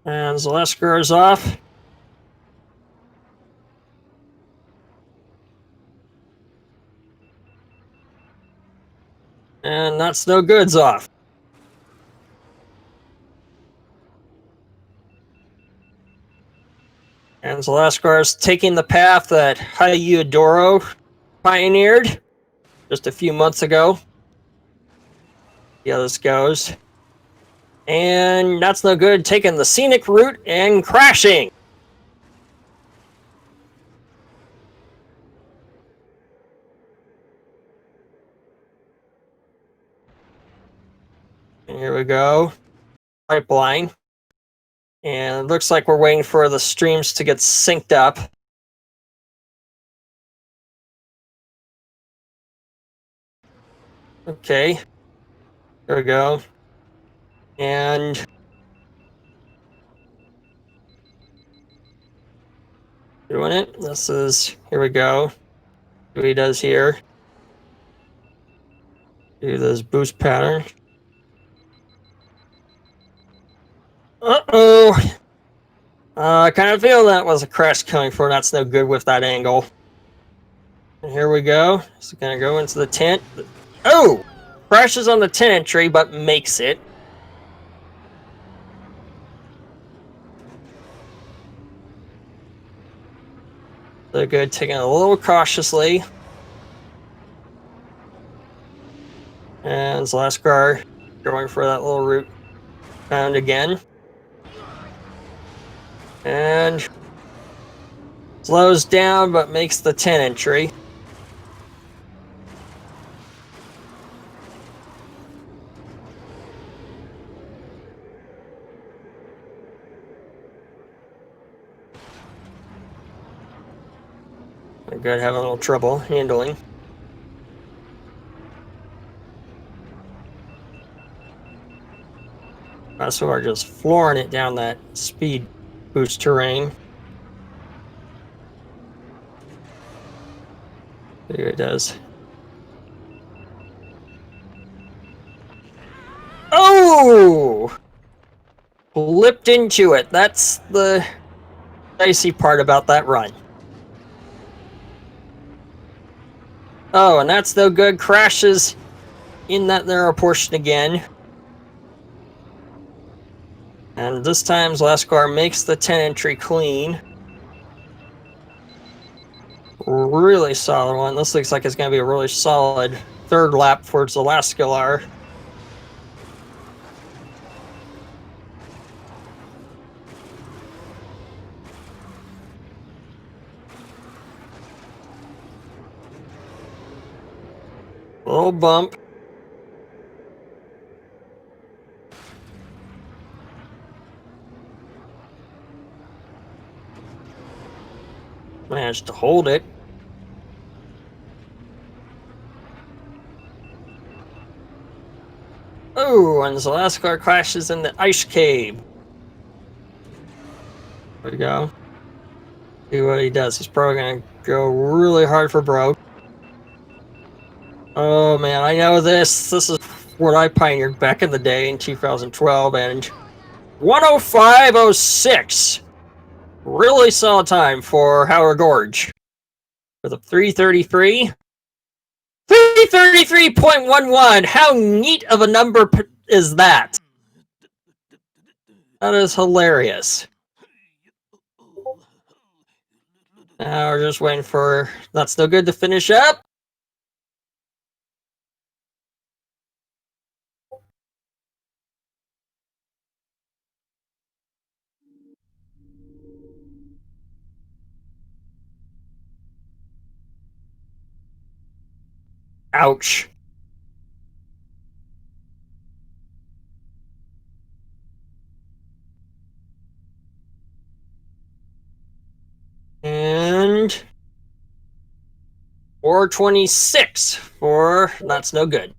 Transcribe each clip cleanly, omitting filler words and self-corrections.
And Zelascelar is off. And That's No Good's off. And Zelascelar is taking the path that Hayudoro pioneered just a few months ago. See how this goes. And That's No Good, taking the scenic route and crashing. And here we go. Pipeline. And it looks like we're waiting for the streams to get synced up. Okay. There we go. And doing it. This is, here we go. See what he does here. Do this boost pattern. Uh-oh. I kind of feel that was a crash coming for. That's no good with that angle. And here we go. It's gonna go into the tent. Oh! Crashes on the tent entry, but makes it. So good, taking it a little cautiously. And Zelascelar going for that little route found again. And slows down, but makes the 10 entry. Good, having a little trouble handling. Zelascelar just flooring it down that speed boost terrain. See what it does. Oh! Flipped into it. That's the dicey part about that run. Oh, and That's No Good. Crashes in that narrow portion again. And this time Zelascelar makes the 10 entry clean. Really solid one. This looks like it's going to be a really solid third lap for Zelascelar. Little bump. Managed to hold it. Oh, and Zelascelar crashes in the ice cave. There we go. See what he does. He's probably going to go really hard for broke. Oh man, I know this. This is what I pioneered back in the day in 2012, and 105.06. Really solid time for Howard Gorge. For the 333. 333.11. How neat of a number is that? That is hilarious. Now we're just waiting for That's No Good to finish up. Ouch. And 426 for That's No Good.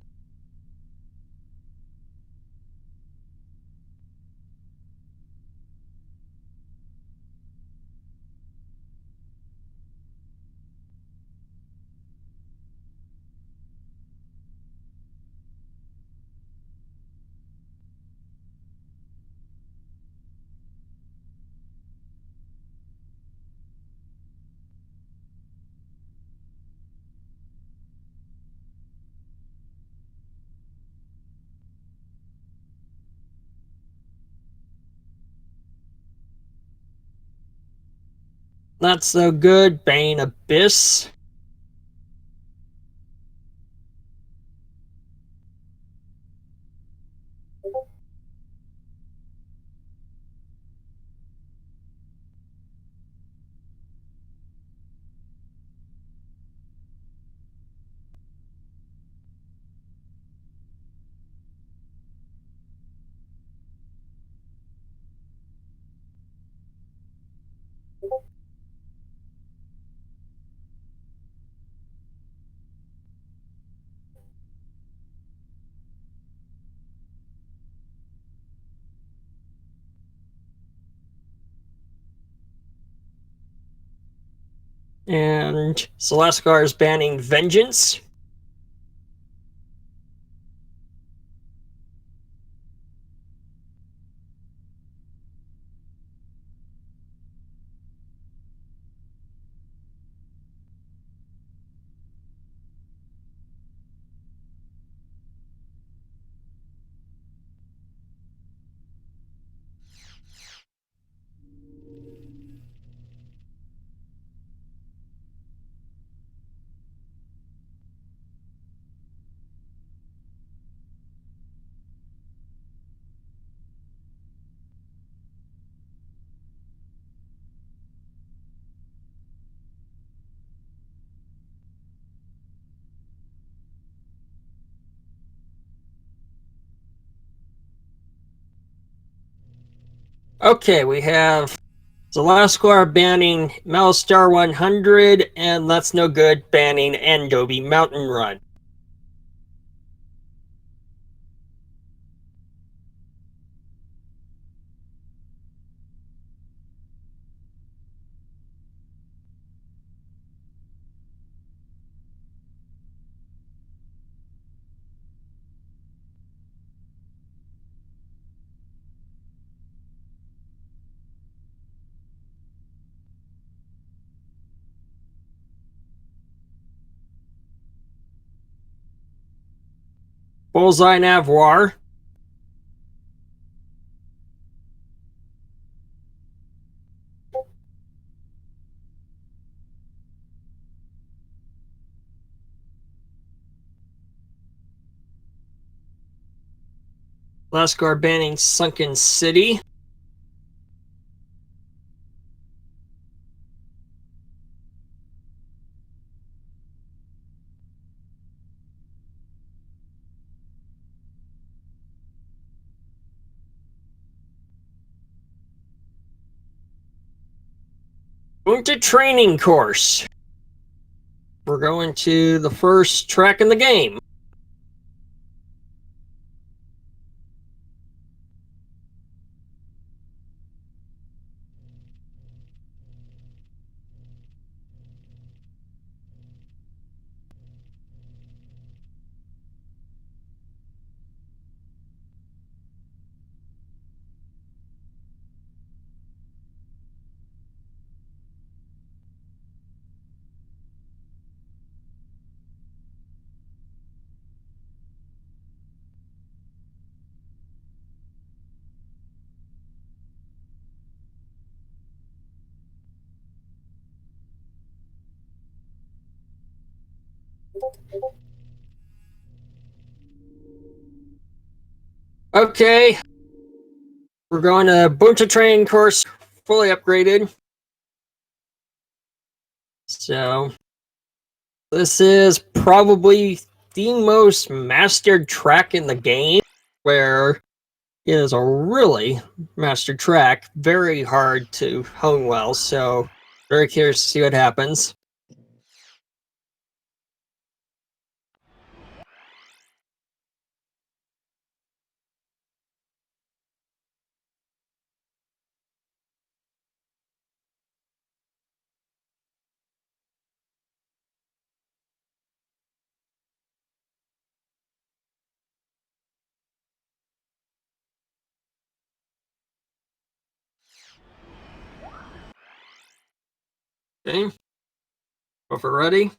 Not so good. Bane Abyss. And Zelascelar is banning Vengeance. Okay, we have Zelascelar banning Malstar 100, and That's No Good banning Andobi Mountain Run. Bullseye Navoir. Zelascelar banning Sunken City. Bunta Training Course. We're going to the first track in the game. Okay, we're going to Bunta Training Course, fully upgraded. So, this is probably the most mastered track in the game, where it is a really mastered track, very hard to hone well, so very curious to see what happens. Okay, if we're ready.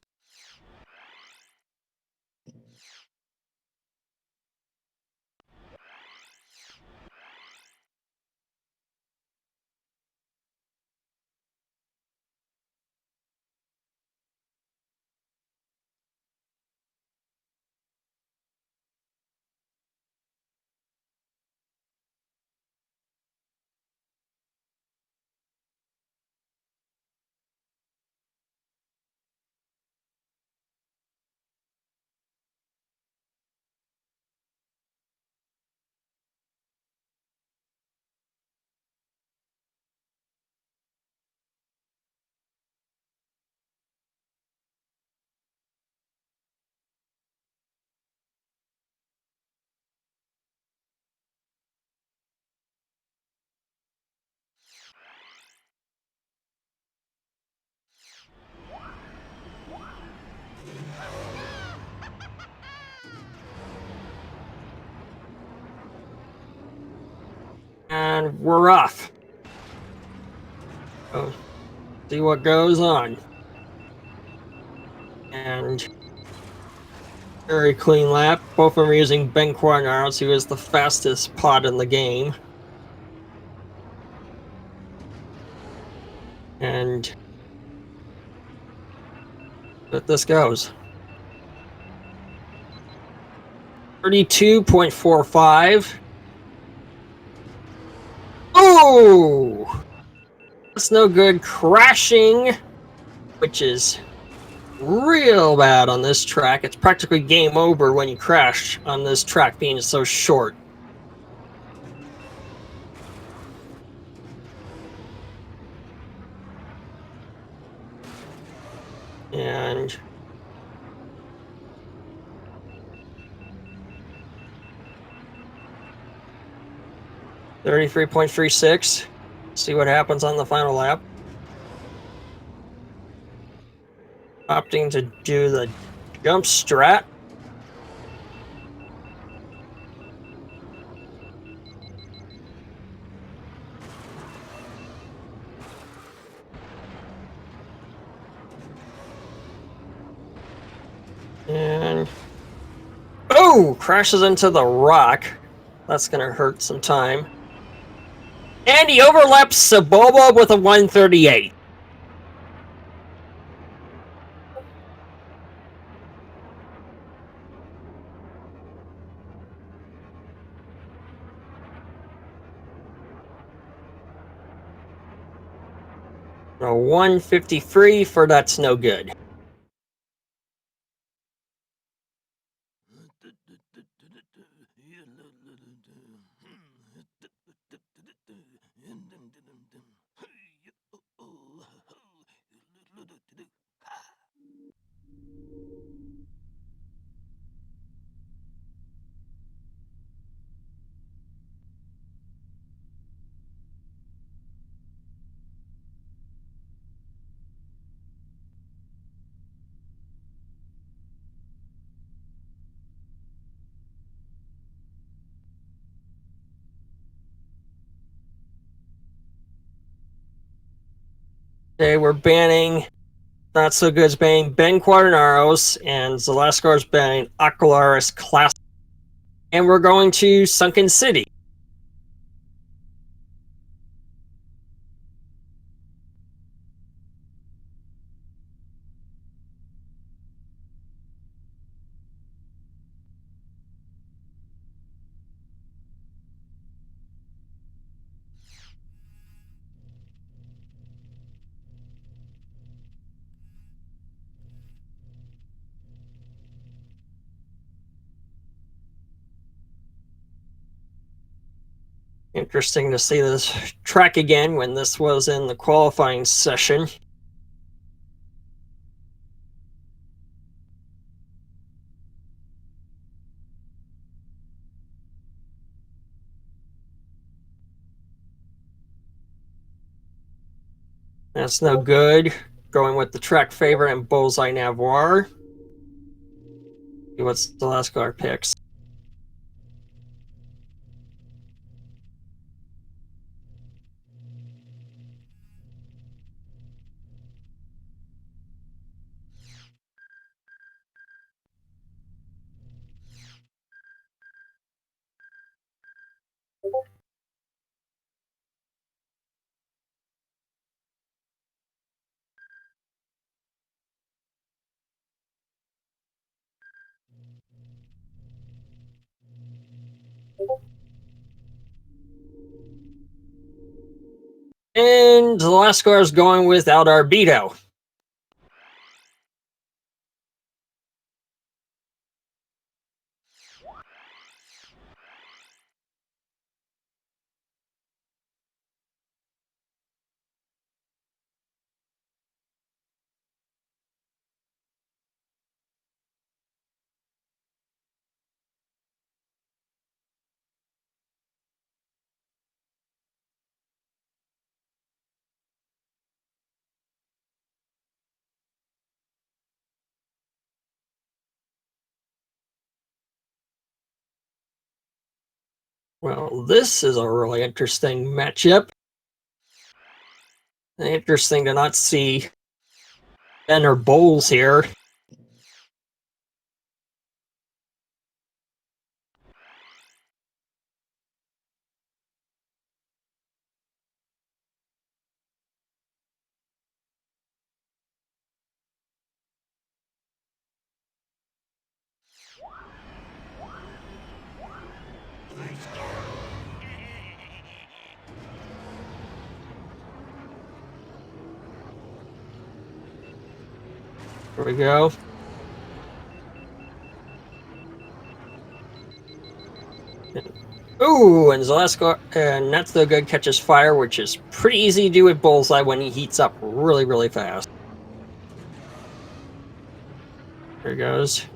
And we're off. So, see what goes on. And very clean lap. Both of them are using Ben Quarnaros, who is the fastest pod in the game. And but this goes. 32.45. Oh! That's no good. Crashing, which is real bad on this track. It's practically game over when you crash on this track being so short. And 33.36. See what happens on the final lap. Opting to do the jump strat. And oh, crashes into the rock. That's gonna hurt some time. And he overlaps Saboba with a 138. A 153 for that's no good. Okay, we're banning Not So Good's banning Ben Quarnaros, and Zelascelar's banning Aqualaris Classic. And we're going to Sunken City. Interesting to see this track again when this was in the qualifying session. That's no good. Going with the track favorite and Bullseye Navoir. See what Zelascelar picks. And Zelascelar is going without Arbito. Well, this is a really interesting matchup. Interesting to not see Ben or Bowles here. Here we go. Ooh, and Zelascelar, and that's the good catches fire, which is pretty easy to do with Bullseye when he heats up really, really fast. There he goes.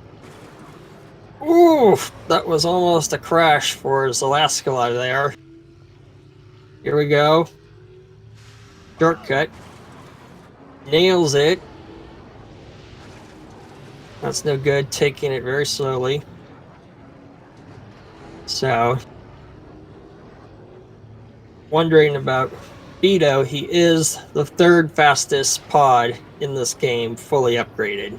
Ooh, that was almost a crash for Zelascelar there. Here we go. Shortcut. Nails it. That's no good, taking it very slowly. So, wondering about Vito, he is the third fastest pod in this game, fully upgraded.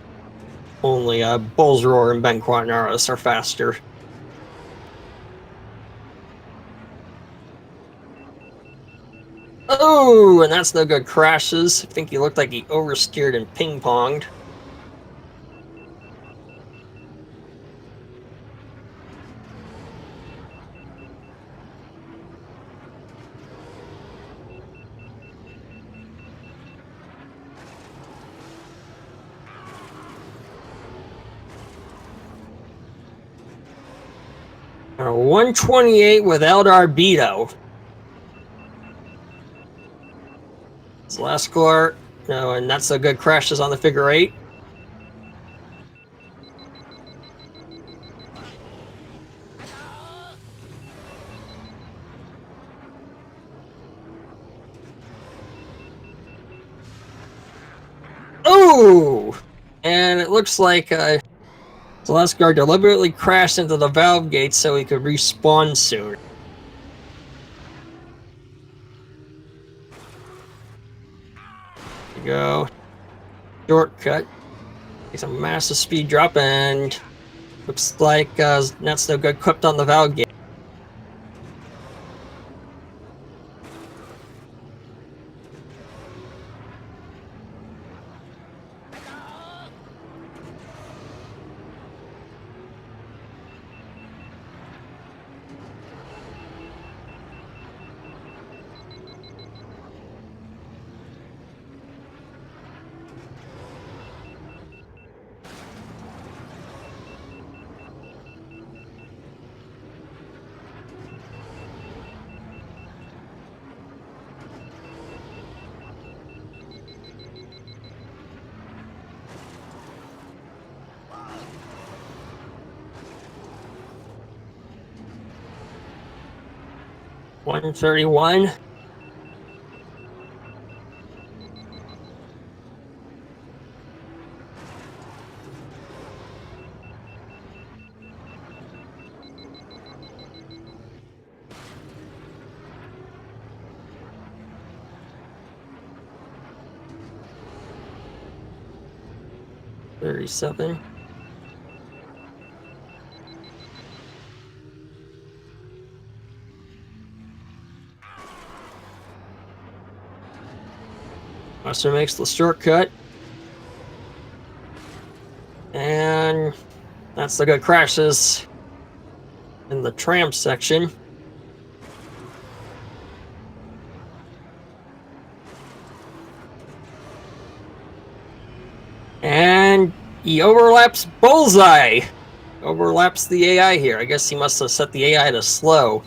Only Bull's Roar and Ben Quanaris are faster. Oh, and that's no good. Crashes. I think he looked like he oversteered and ping-ponged. A 128 without Arbito. Zelascelar, no, and that's a good crashes on the figure 8. Oh! And it looks like Zelascelar deliberately crashed into the valve gate so he could respawn soon. There you go. Shortcut. Takes a massive speed drop and looks like that's no good clipped on the valve gate. $131. $37. Buster makes the shortcut. And that's the good crashes in the tram section. And he overlaps Bullseye. Overlaps the AI here. I guess he must have set the AI to slow.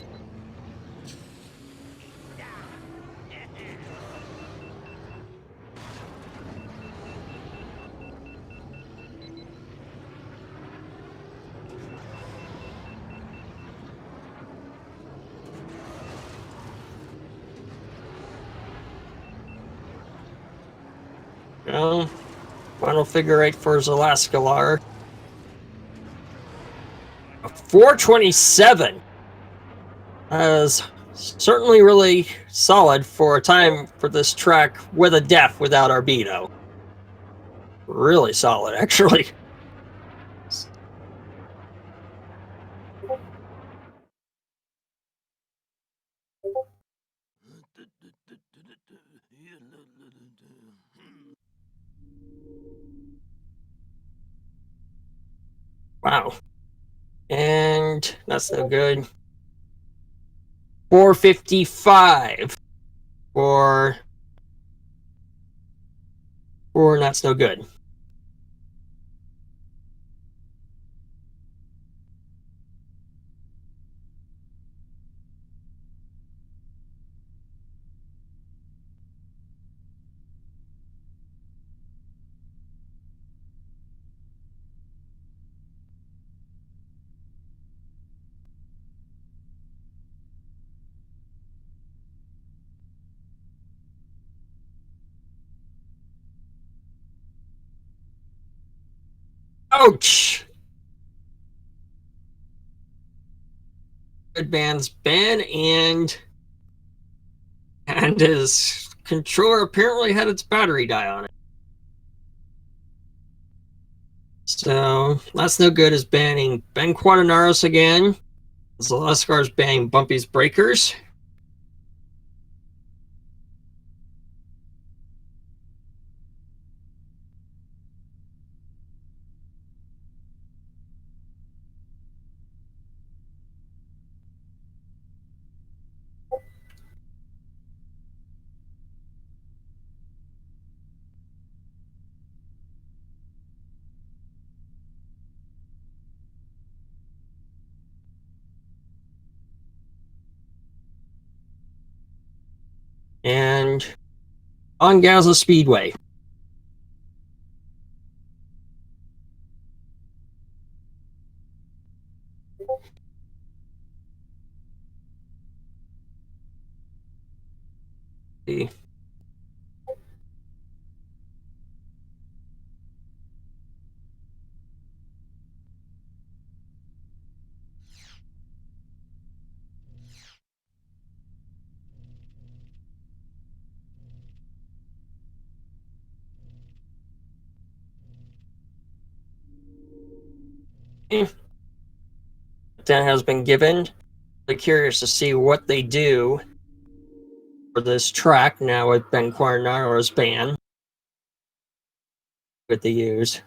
Well, final figure 8 for Zelascelar. 427. Is certainly really solid for a time for this track with a def without Arbedo. Really solid, actually. Wow. And that's no good. 455 for and that's no good. Ouch! Good bands Ben and his controller apparently had its battery die on it. So that's no good as banning Ben Quaternaris again. Zelascelar's banning Bumpy's Breakers. And on Gaza Speedway. That has been given. I'm curious to see what they do for this track now with Ben Quaternaro's band. What they use.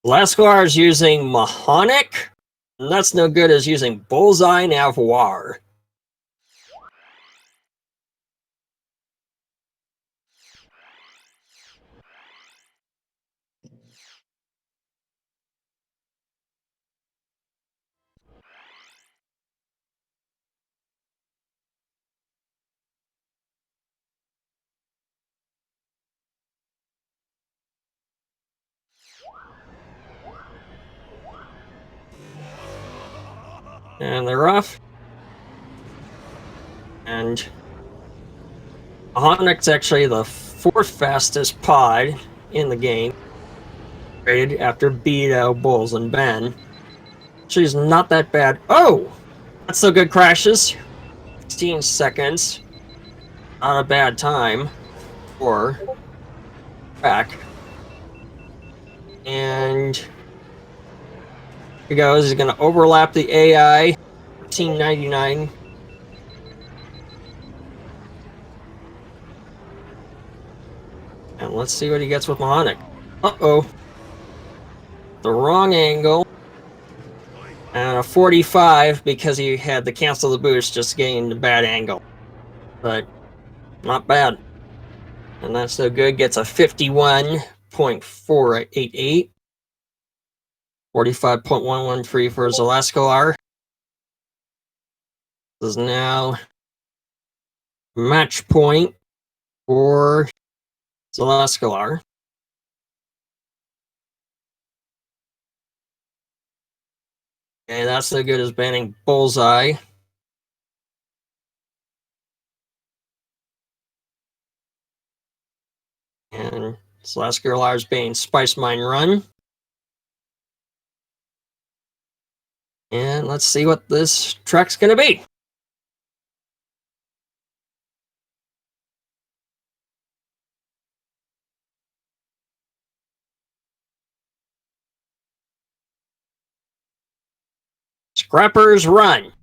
Zelascelar is using Mahonic, and that's no good as using Bullseye Navoir. And they're off. And Mahonic's actually the fourth fastest pod in the game. Rated after Beto, Bulls, and Ben. She's not that bad. Oh! That's so good crashes. 16 seconds. Not a bad time for back. And here he goes. He's going to overlap the AI. 1499. And let's see what he gets with Mahonic. Uh-oh. The wrong angle. And a 45 because he had to cancel the boost, just getting the bad angle. But not bad. And that's so good. Gets a 51.488. 45.113 for Zelascelar. This is now match point for Zelascelar. Okay, that's so good as banning Bullseye. And Zelascelar's banning Spice Mine Run. And let's see what this track's gonna be. Scrappers Run.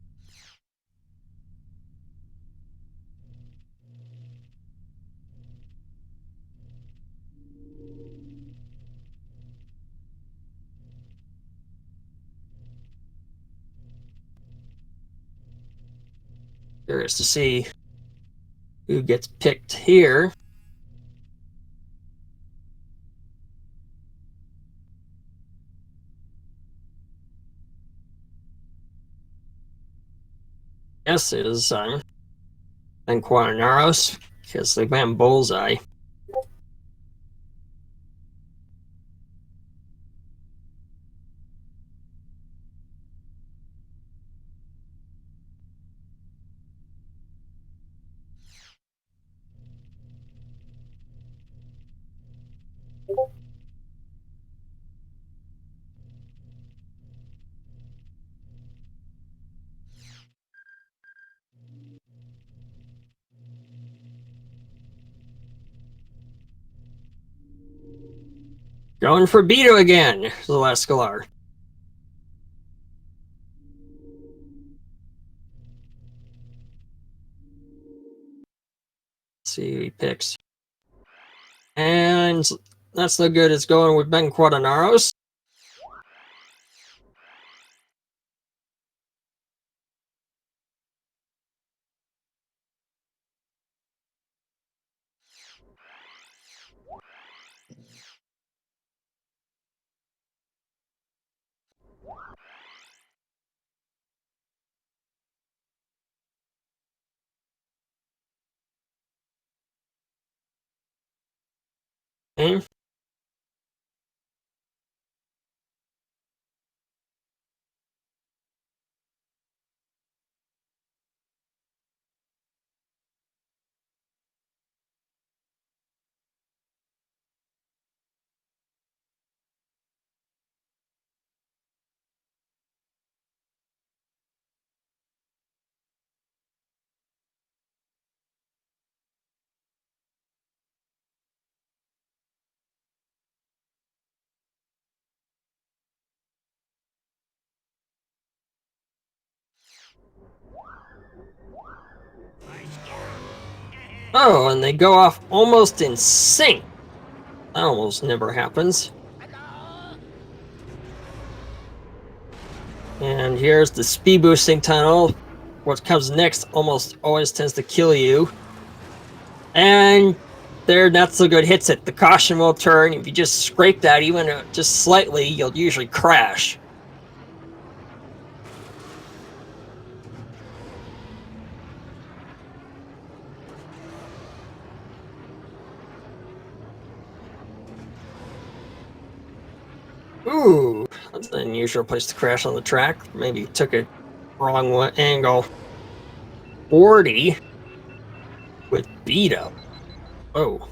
Curious to see who gets picked here. Yes, it is Quanaros, because they ban Bullseye. Going for Beto again, Zelascelar. See who he picks. And that's no good. It's going with Ben Quadanaros. Okay. Oh, and they go off almost in sync. That almost never happens. And here's the speed boosting tunnel. What comes next almost always tends to kill you. And there, not so good hits it. The caution will turn. If you just scrape that even just slightly, you'll usually crash. Ooh, that's an unusual place to crash on the track. Maybe took it wrong angle. 40 with Beto. Oh.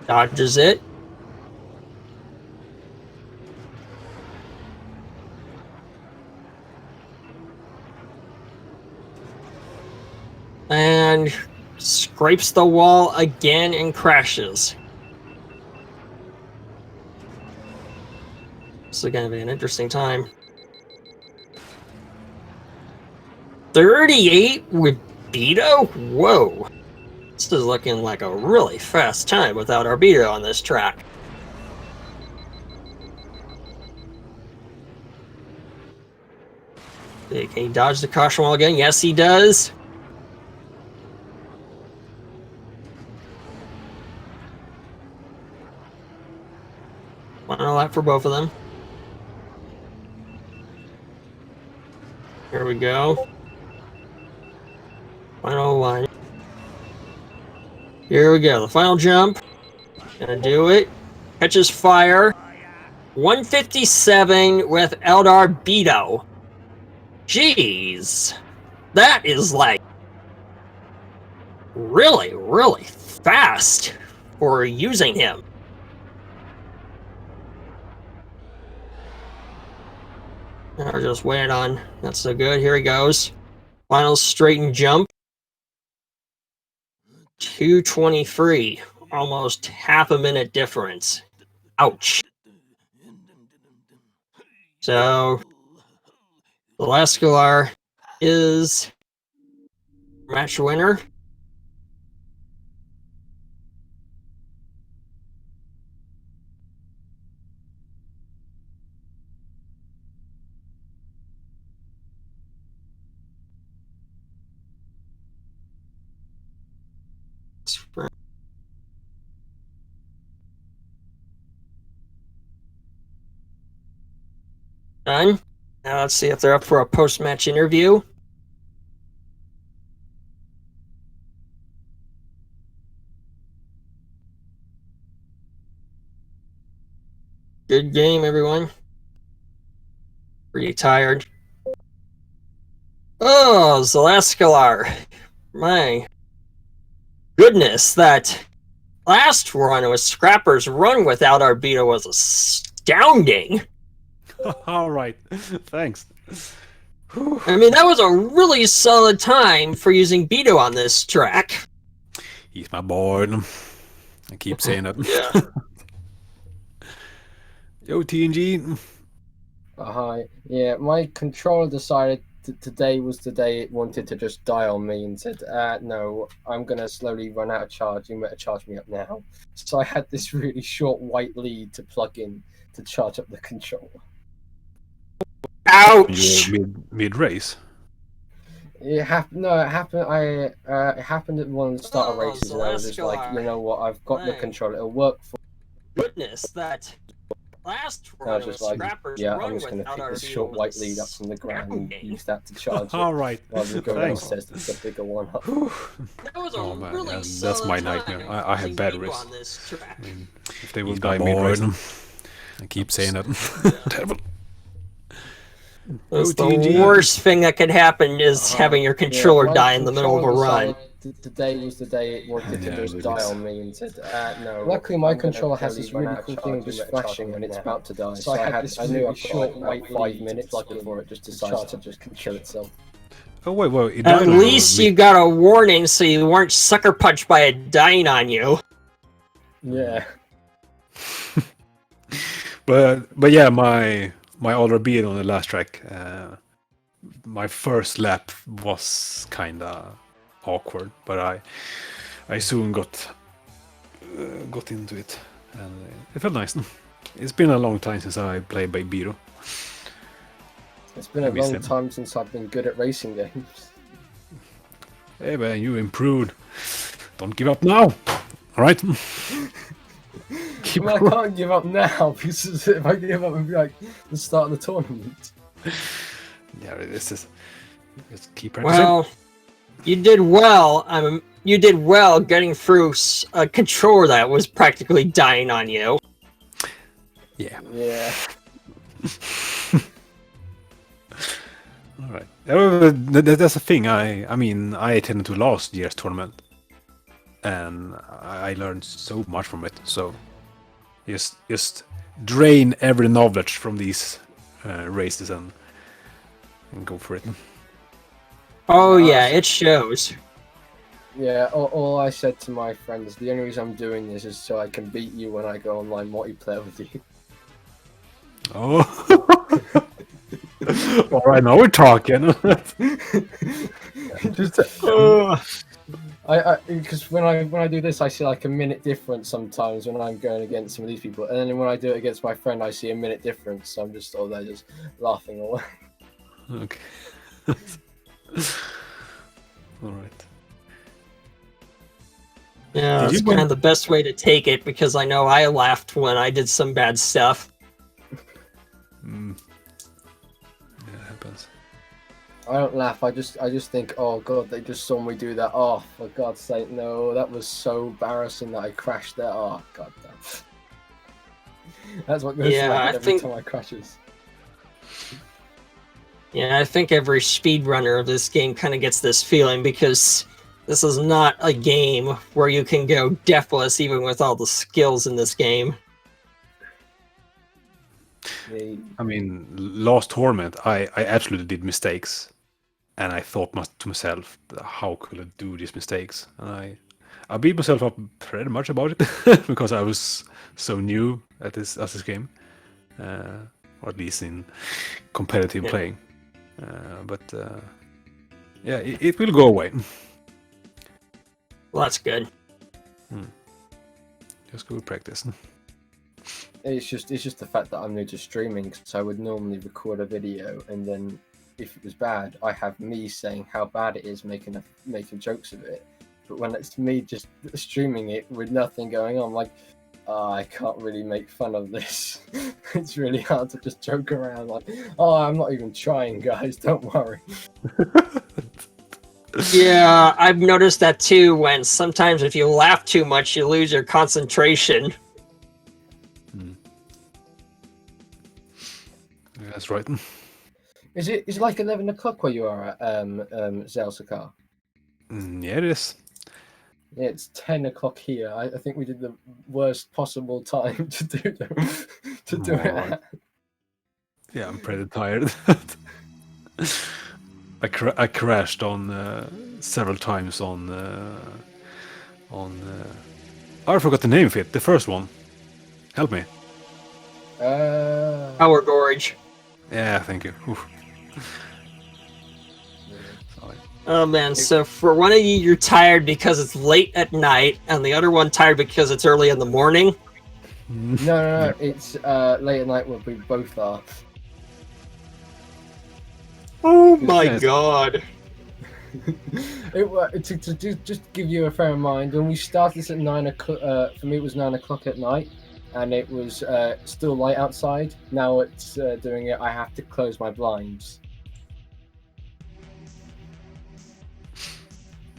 Dodges it. And scrapes the wall again and crashes. This is going to be an interesting time. 38 with Beto? Whoa. This is looking like a really fast time without our Beto on this track. Can he dodge the caution wall again? Yes, he does. Final lap for both of them. Here we go. Final one. Here we go. The final jump. Gonna do it. Catches fire. 157 with Eldar Beto. Jeez. That is like really, really fast for using him. I'll just wait on. That's so good. Here he goes. Final straighten jump. 223. Almost half a minute difference. Ouch. So, Zelascelar is match winner. Done. Now let's see if they're up for a post-match interview. Good game, everyone. Pretty tired. Oh, Zelascelar. My goodness, that last run with Scrapper's run without Arbito was astounding. All right, thanks. I mean, that was a really solid time for using Beto on this track. He's my boy. I keep saying it. Yeah. Yo, TNG. Hi. Yeah, my controller decided today was the day it wanted to just die on me and said, no, I'm going to slowly run out of charge. You better charge me up now. So I had this really short white lead to plug in to charge up the controller. Ouch! Mid race. It happened. No, it happened. It happened at one of the start of races, and I was just like, you know what? I've got the controller. It'll work for. Goodness, that last run I was just like, Scrapper's yeah, run I'm just going to without pick this Arbito short was white lead up from the ground and astounding. use that to charge it. All right. Rather than go Thanks. downstairs to pick a bigger one up. That was a Oh, man, really yeah, that's solid my time nightmare. I have using bad Beto wrists. on this track. I mean, if they will He's die my mid boy. race. I keep saying it. Terrible. That's the OTG. worst thing that could happen is having your controller my die in the middle of a controller run. decided Today was the day it wanted to Yeah, just but die it's- on me and said, no. Luckily, my controller has this really cool thing of just flashing when it's about to die. So I had this really short white 5 minutes before it just decides to just kill itself. Oh wait. It At died on least me. you got a warning so you weren't sucker punched by it dying on you. Yeah. But yeah, my other beat on the last track. My first lap was kinda awkward, but I soon got into it, and it felt nice. It's been a long time since I played by Biro. It's been a miss long him. time since I've been good at racing games. Hey man, you improved. Don't give up now. All right. Keep I going. can't give up now because if I give up, it'd be like the start of the tournament. Yeah, this is. Just keep practicing. Well, you did well. You did well getting through a controller that was practically dying on you. Yeah. Yeah. All right. That's the thing. I mean, I attended to last year's tournament, and I learned so much from it. So, just drain every knowledge from these races and go for it. Oh yeah, it shows. Yeah, all I said to my friends, the only reason I'm doing this is so I can beat you when I go online multiplayer with you. Oh. All right, now we're talking. Just, because when I do this, I see like a minute difference sometimes when I'm going against some of these people, and then when I do it against my friend, I see a minute difference. So I'm just they're just laughing away. Okay. All right. Yeah, Did that's you kind win? of the best way to take it because I know I laughed when I did some bad stuff. Yeah, it happens. I don't laugh. I just think, oh god, they just saw me do that. Oh, for God's sake, no! That was so embarrassing that I crashed there. Oh god damn. That's what goes Yeah, through my I head every think- time I crashes. Yeah, I think every speedrunner of this game kind of gets this feeling because This is not a game where you can go deathless even with all the skills in this game. I mean, last tournament, I absolutely did mistakes, and I thought to myself, how could I do these mistakes? And I beat myself up pretty much about it because I was so new at this game, or at least in competitive playing. But yeah, it will go away. Well, that's good. Just go practice. It's just the fact that I'm new to streaming, because I would normally record a video and then if it was bad, I have me saying how bad it is, making jokes of it. But when it's me just streaming it with nothing going on, like, I can't really make fun of this. It's really hard to just joke around like, oh, I'm not even trying, guys, don't worry. Yeah, I've noticed that too, when sometimes if you laugh too much, you lose your concentration. Yeah, that's right. Is it like 11 o'clock where you are at Zelascelar? Yeah, it is. Yeah, it's 10 o'clock here. I think we did the worst possible time to do it at. Yeah, I'm pretty tired. I crashed on several times on oh, I forgot the name of it. The first one. Help me. Power Gorge. Yeah, thank you. Oof. Sorry. Oh man, so for one of you, you're tired because it's late at night, and the other one tired because it's early in the morning? No, it's late at night where we both are. Oh my god. To give you a fair mind, when we started this at 9 o'clock, for me it was 9 o'clock at night, and it was still light outside. Now it's doing it, I have to close my blinds.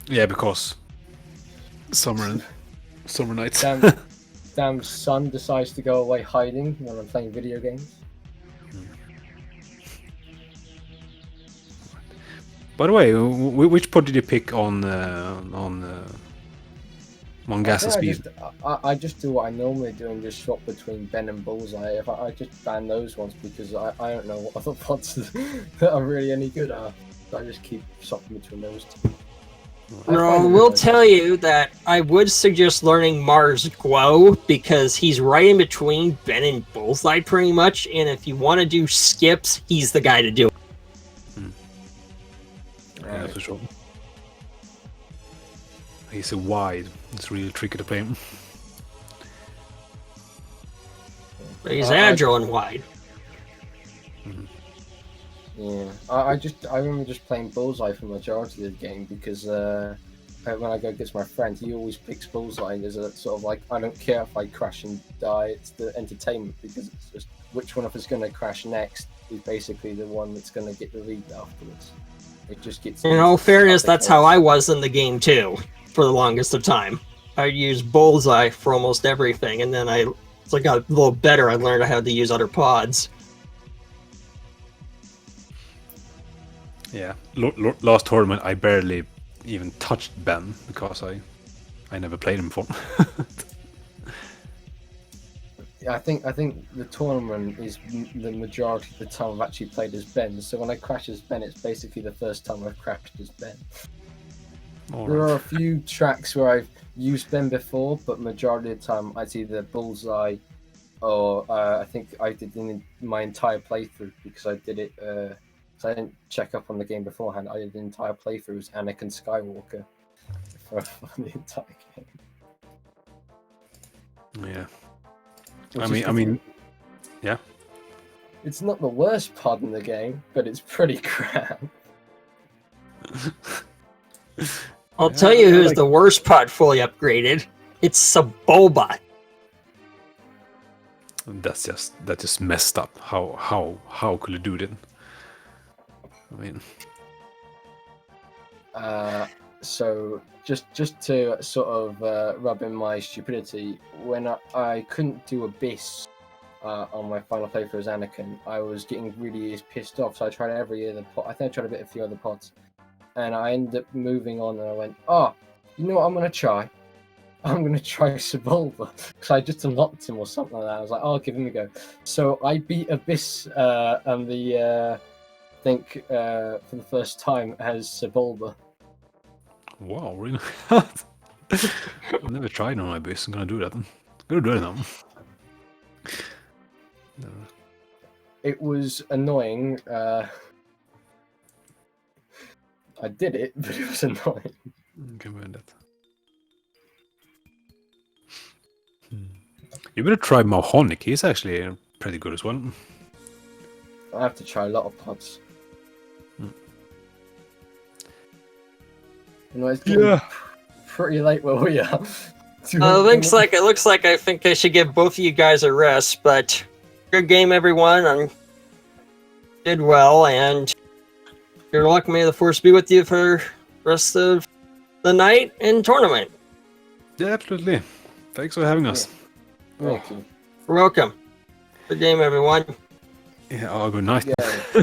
Yeah, because summer nights. Damn sun decides to go away hiding when I'm playing video games. By the way, which pod did you pick on Gas and Speed? I just do what I normally do and just swap between Ben and Bullseye. If I just ban those ones because I don't know what other pods that are really any good are. So I just keep swapping between those two. No, we'll tell you that I would suggest learning Mars Glow because he's right in between Ben and Bullseye pretty much, and if you want to do skips, he's the guy to do it. Yeah, for sure. He's a wide. It's really tricky to play him. But he's agile and wide. Yeah, I remember just playing Bullseye for the majority of the game because when I go against my friend, he always picks Bullseye as a sort of like, I don't care if I crash and die, it's the entertainment, because it's just which one of us is going to crash next is basically the one that's going to get the lead afterwards. It just gets. In all fairness, that's how I was in the game too, for the longest of time. I used Bullseye for almost everything, and then as I got a little better, I learned how to use other pods. Yeah, last tournament I barely even touched Ben because I never played him before. I think the tournament is the majority of the time I've actually played as Ben. So when I crash as Ben, it's basically the first time I've crashed as Ben. There are a few tracks where I've used Ben before, but majority of the time it's either Bullseye or I think I did in my entire playthrough because I did it. So I didn't check up on the game beforehand. I did the entire playthrough as Anakin Skywalker for the entire game. Yeah. Which I mean, yeah. It's not the worst pod in the game, but it's pretty crap. I'll tell you who's the worst pod fully upgraded. It's Saboba. That's just messed up. How could you do that? I mean, so just to sort of rub in my stupidity, when I couldn't do Abyss on my final playthrough as Anakin, I was getting really pissed off. So I tried every other pod. I think I tried a few other pods, and I ended up moving on, and I went, oh, you know what I'm going to try? I'm going to try Sebulba, because I just unlocked him or something like that. I was like, oh, I'll give him a go. So I beat Abyss and the, I think, for the first time as Sebulba. Wow, really? I've never tried on my base. I'm gonna do that. I'm gonna do it now. It was annoying. I did it, but it was annoying. Okay, with that. You better try Mahonic. He's actually pretty good as well. I have to try a lot of pods. You know, it's getting pretty late where we are. It looks like I think I should give both of you guys a rest, but good game, everyone. I did well, and your luck, may the force be with you for the rest of the night and tournament. Yeah, absolutely. Thanks for having us. Thank you. You're welcome. Good game, everyone. Yeah, good night. Yeah.